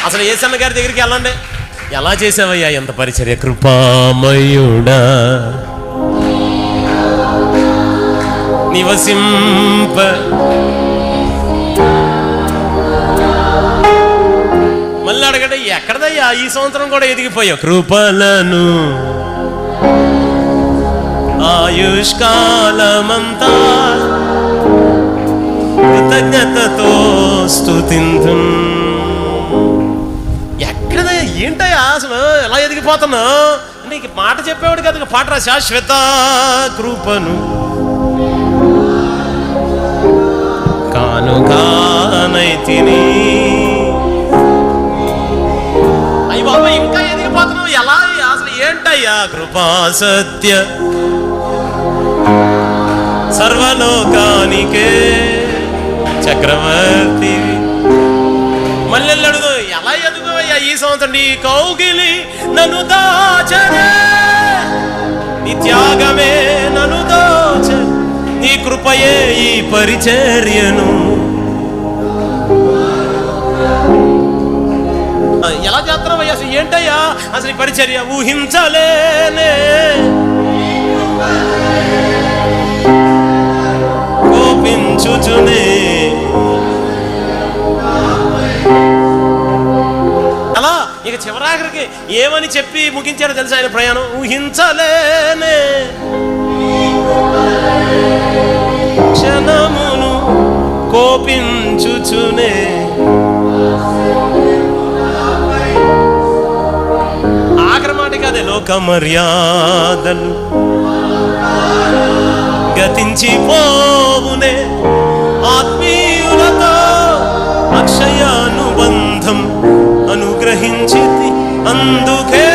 అసలు యేసన్న గారి దగ్గరికి వెళ్ళండి. ఎలా చేసావయ్యా ఎంత పరిచర్య, కృపామయుడా నివసింప. మళ్ళీ అడగండి, ఎక్కడదయ్యా ఈ సంవత్సరం కూడా ఎదిగిపోయావు? కృపలను ఆయుష్కాలమంతా కృతజ్ఞతతో స్తుతింతున్. ఎక్కడదయ్యా, ఏంటయ్యా అసలు ఎలా ఎదిగిపోతున్నావు? నీకు మాట చెప్పేవాడు కదా, పాట రా. శాశ్వత కృపను కానుకానైతిని. అయ్యి బాబా, ఇంకా ఎదిగిపోతున్నావు ఎలా అసలు ఏంటయ్యా? కృపా సత్య సర్వలోకానికే చక్రవర్తి. మళ్ళీ అడుగు, ఎలా ఎదుగువయ్యా ఈ సంవత్సరం? నీ కౌగిలి నన్ను దాచనే, నీ త్యాగమే నన్ను దాచ, నీ కృపయే ఈ పరిచర్యను. ఎలా చేస్తున్నావయ్యా అసలు ఏంటయ్యా అసలు ఈ పరిచర్య? ఊహించలేనే కోపించుచునే. అలా ఇక చివరాఖరికి ఏమని చెప్పి ముగించారో తెలుసా ఆయన ప్రయాణం? ఊహించలేనే క్షణమును కోపించుచునే. ఆఖరి మాట కాదే, లోక మర్యాదలు గతించిపోవునే, ఆత్మీయులతో అక్షయానుబంధం అనుగ్రహించి అందుకే